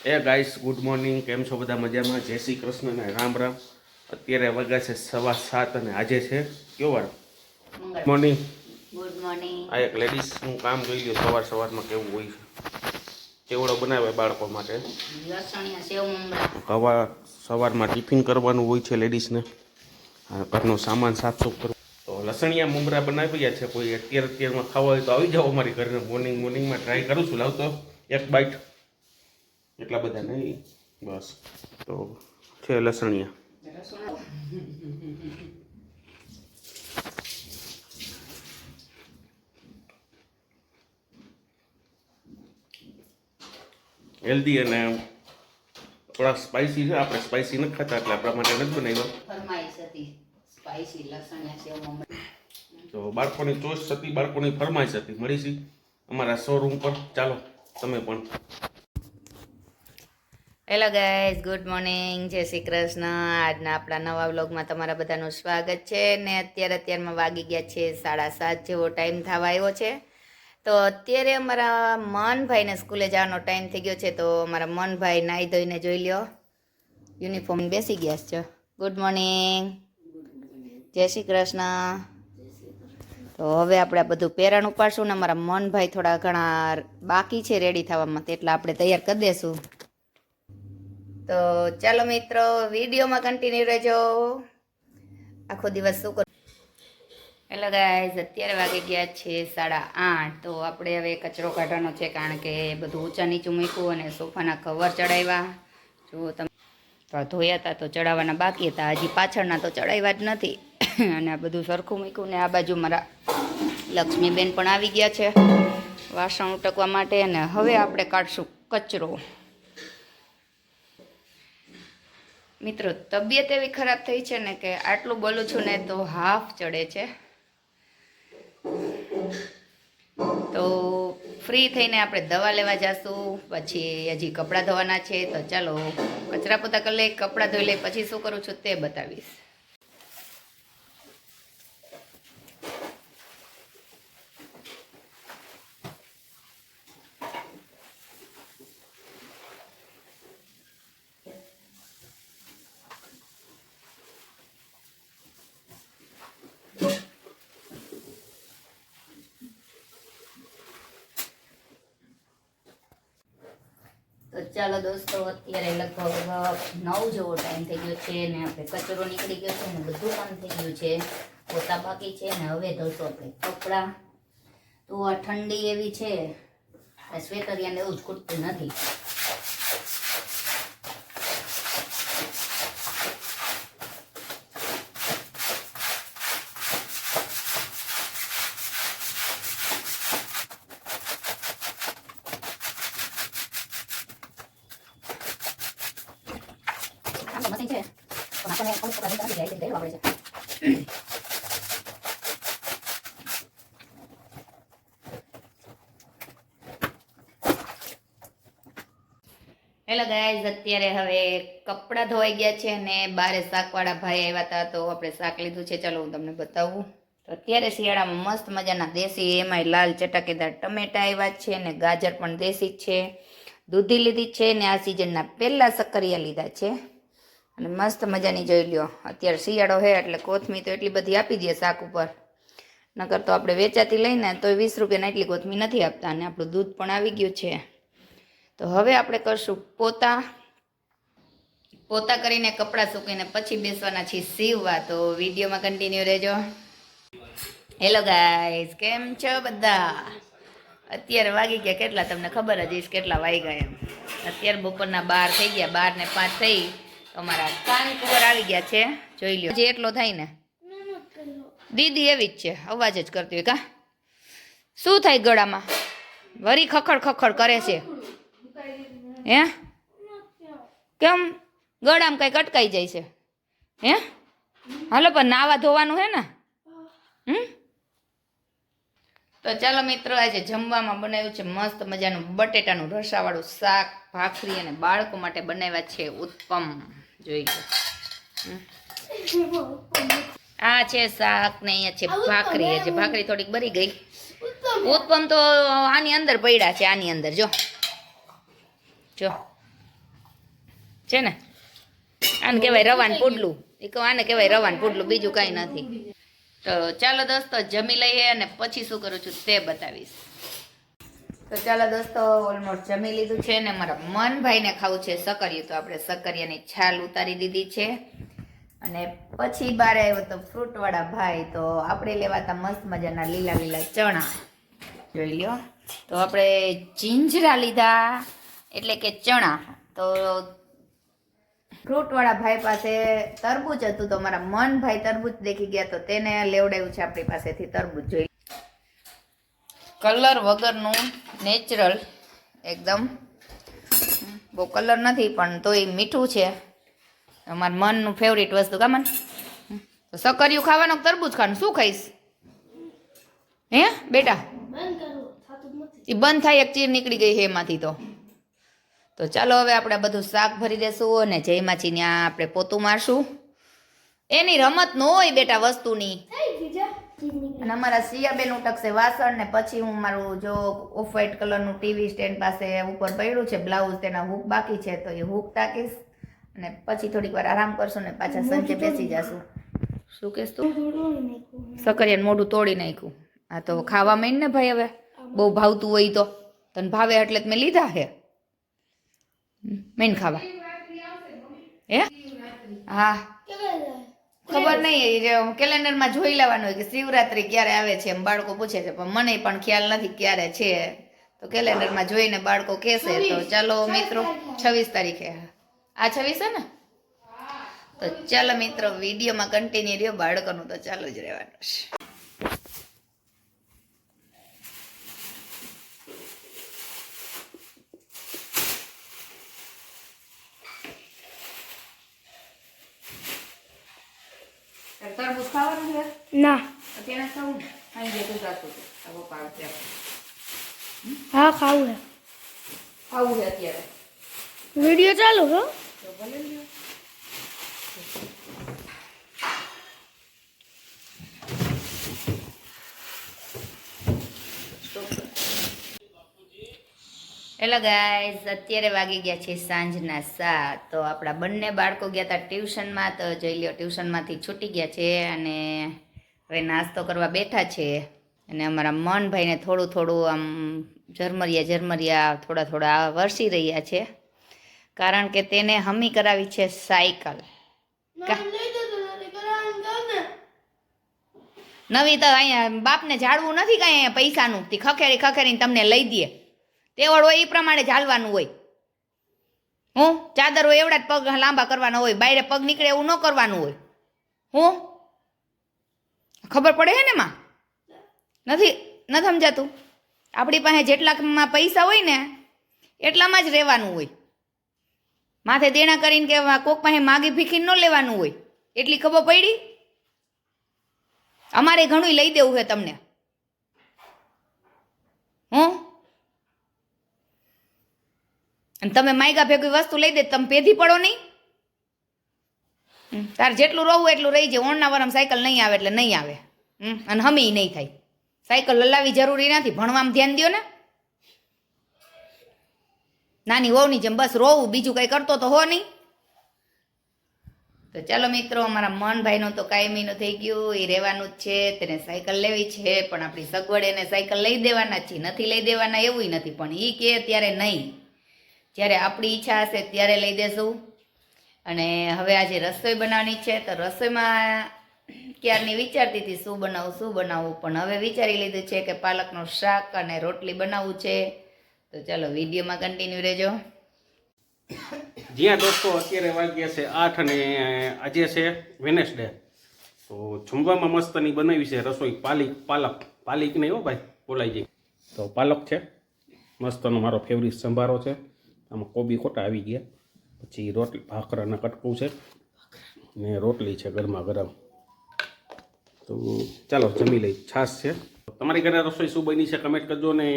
એ guys good morning, કેમ છો બધા? મજામાં? જય શ્રી કૃષ્ણ ને રામ રામ. અત્યારે વાગ્યા છે 7:15 અને આજે છે કયો વાર? મોર્નિંગ. Good morning. આ એક લેડીઝનું કામ જોઈ લો સવારમાં કેવું હોય છે. ચેવડો બનાવે બાળકો માટે. લસણિયા સેવ મમરા. હવા સવારમાં ટિફિન કરવાનું હોય છે લેડીઝને. ઘરનો સામાન સાફસૂફ કરવો. તો લસણિયા મમરા બનાવ્યા છે. કોઈ અત્યારમાં ખાવા હોય તો આવી જાઓ અમારી ઘરે. મોર્નિંગમાં ટ્રાય કરું છું. લાવતો એક બાઈટ. એટલા બધા નહીં, બસ. તો છે લસણિયા. હેલ્ધી અને થોડા સ્પાઇસી છે. આપણે સ્પાઇસી નથી ખાતા એટલે આપણા માટે નથી બનાવ્યો. ફરમાઈશ હતી સ્પાઈસી લસણિયા સેવ મમરા. તો બાળકોની ચોઈસ હતી, બાળકોની ફરમાઈશ હતી. મળીશી અમારા શોરૂમ પર. ચાલો તમે પણ. હેલો ગાઈઝ, ગુડ મોર્નિંગ, જય શ્રી કૃષ્ણ. આજના આપણા નવા વ્લોગમાં તમારા બધાનું સ્વાગત છે. ને અત્યારમાં વાગી ગયા છે 7:30 જેવો ટાઈમ થવા આવ્યો છે. તો અત્યારે અમારા મનભાઈને સ્કૂલે જવાનો ટાઈમ થઈ ગયો છે. તો અમારા મનભાઈ નાહી ધોઈને જોઈ લ્યો યુનિફોર્મ બેસી ગયા છે. ગુડ મોર્નિંગ, જય શ્રી કૃષ્ણ. તો હવે આપણે બધું પહેરણ ઉપાડશું ને અમારા મનભાઈ થોડા ઘણા બાકી છે રેડી થવામાં, એટલે આપણે તૈયાર કરી દેશું. તો ચાલો મિત્રો, વિડીયોમાં કન્ટિન્યુ રહેજો. આખો દિવસ શું કરું. હેલો ગાઈઝ, અત્યારે વાગી ગયા છે 8:30. તો આપણે હવે કચરો કાઢવાનો છે, કારણ કે બધું ઊંચા નીચું મૂક્યું અને સોફાના કવર ચડાવ્યા. જો તમે ધોયા હતા તો ચડાવવાના બાકી હતા, હજી પાછળના તો ચડાવ્યા જ નથી. અને આ બધું સરખું મૂક્યું. ને આ બાજુ મારા લક્ષ્મીબેન પણ આવી ગયા છે વાસણ ઉટકવા માટે. અને હવે આપણે કાઢશું કચરો. મિત્રો, તબિયત એવી ખરાબ થઈ છે ને કે આટલું બોલું છું ને તો હાફ ચડે છે. તો ફ્રી થઈને આપણે દવા લેવા જઈશું. પછી હજી કપડાં ધોવાના છે. તો ચાલો કચરા પોતા કરી લઈ, કપડાં ધોઈ લઈ, પછી શું કરું છું તે બતાવીશ. તો ચાલો દોસ્તો, અત્યારે લગભગ 9 જેવો ટાઈમ થઈ ગયો છે ને આપણે કચરો નીકળી ગયો છે ને બધું કામ થઈ ગયું છે. પોતા બાકી છે ને હવે ધોશું આપણે કપડાં. તો આ ઠંડી એવી છે, સ્વેતરિયાને એવું જ ખૂટતું નથી. મશીન છે પણ આપણને અમુક કપડાં નથી જાય છે, પહેરવા પડે છે. હેલો ગાઈઝ, અત્યારે હવે કપડાં ધોવાઈ ગયા છે ને બારે શાકવાળા ભાઈ આવ્યા હતા તો આપણે શાક લીધું છે. ચાલો હું તમને બતાવું. તો અત્યારે શિયાળામાં મસ્ત મજાના દેશી, એમાંય લાલ ચટાકેદાર ટમેટા આવ્યા છે ને ગાજર પણ દેશી જ છે. દૂધી લીધી છે ને આ સિઝનના પહેલા સક્કરિયા લીધા છે. અને મસ્ત મજાની જોઈ લ્યો. અત્યારે શિયાળો છે એટલે કોથમીર તો એટલી બધી આપી દે શાક ઉપર, નકર તો આપણે વેચાતી લઈને તો 20 રૂપિયાના એટલી કોથમીર નથી આપતા. અને આપણું દૂધ પણ આવી ગયું છે. તો હવે આપણે કરશું પોતા કરીને કપડાં સૂકીને પછી બેસવાના છીએ સીવવા. તો વિડીયોમાં કન્ટિન્યુ રહેજો. હેલો ગાઈઝ, કેમ છો બધા? અત્યારે વાગી ગયા કેટલા તમને ખબર જ છે કેટલા વાગ્યા એમ. અત્યારે બપોરના 12 થઈ ગયા, 12 ને 5 થઈ. અમારા કાન કુંવર આવી ગયા છે, જોઈ લ્યો. જે એટલો થાય ને દીદી એવી જ છે, અવાજ જ કરતી હોય. કા શું થાય ગળામાં? વરી ખખડ ખખડ કરે છે. હે કેમ ગળામાં કઈ અટકાઈ જાય છે? હે હાલો પણ નાવા ધોવાનું હે ને. તો ચાલો મિત્રો, આજે જમવામાં બનાવ્યું છે મસ્ત મજાનું બટેટાનું રસાવાળું શાક, ભાખરી અને બાળકો માટે બનાવ્યા છે ઉત્પમ. જોઈ લો, આ છે શાક ને અહીંયા છે ભાખરી. છે ભાખરી થોડીક બરી ગઈ. ઉત્પમ તો આની અંદર પડ્યા છે, આની અંદર જો જો છે ને આને કહેવાય રવાન પુડલું આને કહેવાય રવાન પુડલું બીજું કાંઈ નથી. તો ચાલો દોસ્તો જમી લઈએ અને પછી શું કરું છું તે બતાવીશ. તો ચાલો દોસ્તો ઓલમોસ્ટ જમી લીધું છે ને મારા મનભાઈને ખાવું છે સકરિયું, તો આપણે સકરિયાની છાલ ઉતારી દીધી છે. અને પછી બાર આવ્યો તો ફ્રૂટવાળા ભાઈ, તો આપણે લેવાતા મસ્ત મજાના લીલા લીલા ચણા જોઈ લ્યો. તો આપણે જીંજરા લીધા એટલે કે ચણા. તો ફ્રૂટવાળા ભાઈ પાસે તરબૂચ હતું, તો મારા મનભાઈ તરબૂચ દેખી ગયા તો તેને લેવડાવ્યું છે આપણી પાસેથી તરબૂચ. જોઈ કલર વગરનું નેચરલ એકદમ, બહુ કલર નથી પણ તોય મીઠું છે. અમારા મનનું ફેવરિટ વસ્તુ કામન. તો સકરિયું ખાવાનું તરબૂચ ખાવાનું શું ખાઈશ હે બેટા? એ બંધ થાય એક ચીર નીકળી ગઈ છે એમાંથી. તો ચાલો હવે આપણે બધું શાક ભરી દેશું અને જયમાચી ત્યાં આપણે પોતું મારશું. એની રમત ન હોય બેટા વસ્તુની. અને અમારા સિયાબેન ઉટકશે વાસણ ને પછી હું મારું જો ઓફ વ્હાઈટ કલરનું ટીવી સ્ટેન્ડ પાસે ઉપર પડ્યું છે બ્લાઉઝ, તેના હૂક બાકી છે તો એ હૂક ટાકીશ અને પછી થોડીક વાર આરામ કરશું ને પાછા સંજે બેસી જશું. શું કહેશ તું? સકરિયાને મોઢું તોડી નાખ્યું. આ તો ખાવા માંડ ને ભાઈ, હવે બહુ ભાવતું હોય તો તને ભાવે એટલે જ મેં લીધા હે. મેન ખાવા હે? હા ખબર નહીં, કેલેન્ડરમાં જોઈ લેવાનું હોય કે શિવરાત્રી ક્યારે આવે છે એમ બાળકો પૂછે છે, પણ મને પણ ખ્યાલ નથી ક્યારે છે. તો કેલેન્ડરમાં જોઈને બાળકો કહેશે. તો ચાલો મિત્રો 26 તારીખે, આ 26 છે ને? તો ચાલો મિત્રો વિડીયોમાં કન્ટિન્યુ રહ્યો. બાળકોનું તો ચાલુ જ રહેવાનું છે. તરબૂચ ખાવાનું છે? ના. અત્યારે ખાવું ને? અહીં જે તું જાતું હતું પપ્પા અત્યારે હા ખાવું હે. ખાવું છે અત્યારે? વિડીયો ચાલુ હો. તો ભલે લ્યો. હેલો ગાઈઝ, અત્યારે વાગી ગયા છે સાંજના 7. તો આપણા બંને બાળકો ગયા હતા ટ્યુશનમાં, તો જોઈ લ્યો ટ્યુશનમાંથી છૂટી ગયા છે અને હવે નાસ્તો કરવા બેઠા છે. અને અમારા મનભાઈને થોડું થોડું આમ ઝરમરિયા થોડા વરસી રહ્યા છે, કારણ કે તેને હમી કરાવી છે સાયકલ. નવી તો અહીંયા બાપને ઝાડવું નથી કાંઈ અહીંયા પૈસાનું, તે ખખેરીને તમને લઈ દે. તેવડ હોય એ પ્રમાણે ચાલવાનું હોય. હું ચાદર હોય એવડા જ પગ લાંબા કરવાના હોય, બાયરે પગ નીકળે એવું ન કરવાનું હોય. હું ખબર પડે હે ને માં? નથી સમજાતું? આપણી પાસે જેટલામાં પૈસા હોય ને એટલામાં જ રહેવાનું હોય. માથે દેણા કરીને કે કોક પાસે માગી ભીખીને ન લેવાનું હોય. એટલી ખબર પડી? અમારે ઘણું લઈ દેવું છે તમને. હું અને તમે માયગા ભેગી વસ્તુ લઈ દે, તમે પેધી પડો નહીં. તારે જેટલું રહું એટલું રહી જાય. ઓણના વરમ સાયકલ નહીં આવે એટલે નહીં આવે, અને હમી નહીં થાય. સાયકલ લલાવી જરૂરી નથી, ભણવામાં ધ્યાન દો ને. નાની હોવની જેમ બસ રોવું, બીજું કંઈ કરતો તો હો નહીં. તો ચાલો મિત્રો, અમારા મનભાઈનું તો કાયમીનું થઈ ગયું, એ રહેવાનું જ છે. તેને સાયકલ લેવી છે, પણ આપણી સગવડ એને સાયકલ લઈ દેવાના છે, નથી લઈ દેવાના એવું નથી. પણ એ કહે ત્યારે નહીં, જ્યારે આપણી ઈચ્છા હશે ત્યારે લઈ દેશું. અને હવે આજે રસોઈ બનાવવાની છે, તો રસોઈમાં ક્યારની વિચારતી હતી શું બનાવું, પણ હવે વિચારી લીધું છે કે પાલકનું શાક અને રોટલી બનાવવું છે. તો ચાલો વિડીયોમાં કન્ટિન્યુ રહેજો. જ્યાં દોસ્તો અત્યારે વાગ્યા છે 8 અને આજે છે વેનસડે. તો જમવામાં મસ્તની બનાવી છે રસોઈ. પાલક નહીં હો ભાઈ, બોલાઈ જાય. તો પાલક છે મસ્તનો, મારો ફેવરિટ સંભારો છે. આમાં કોબી ખોટા આવી ગયા, પછી રોટલી ભાખરાના કટકું છે ને રોટલી છે ગરમા ગરમ. તો ચાલો જમી લઈ. છાશ છે. તમારી ઘરે રસોઈ શું બની છે કમેન્ટ કરજો. ને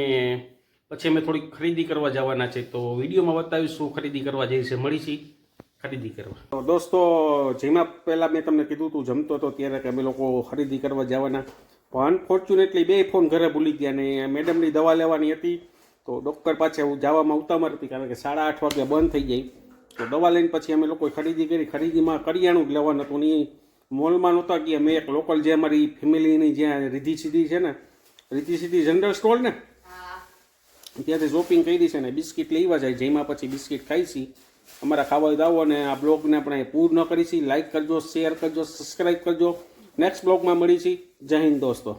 પછી અમે થોડીક ખરીદી કરવા જવાના છે, તો વિડીયોમાં બતાવીશું ખરીદી કરવા જઈ છે. મળીશી ખરીદી કરવા. તો દોસ્તો જેમાં પહેલાં મેં તમને કીધું હતું જમતો હતો ત્યારે કે અમે લોકો ખરીદી કરવા જવાના, પણ અનફોર્ચ્યુનેટલી 2 ફોન ઘરે ભૂલી ગયા ને મેડમની દવા લેવાની હતી. તો ડૉક્ટર પાસે જવામાં ઉતાવળ હતી, કારણ કે 8:30 વાગે બંધ થઈ જાય. તો દવા લઈને પછી અમે લોકોએ ખરીદી કરી. ખરીદીમાં કરિયાણું જ લેવાનું હતું. ને મોલમાં નહોતા ગયા. મેં એક લોકલ જે અમારી ફેમિલીની જ્યાં રીધી સીધી છે ને, રીધી સીધી જનરલ સ્ટોર ને, ત્યાંથી શોપિંગ કરી છે ને બિસ્કિટ લેવા જાય. જેમાં પછી બિસ્કિટ ખાઈશી. અમારા ખાવા હોય તો આવો. અને આ બ્લોગને આપણે પૂર્ણ ન કરીશી. લાઇક કરજો, શેર કરજો, સબસ્ક્રાઈબ કરજો. નેક્સ્ટ બ્લોગમાં મળીશી. જય હિન્દ દોસ્તો.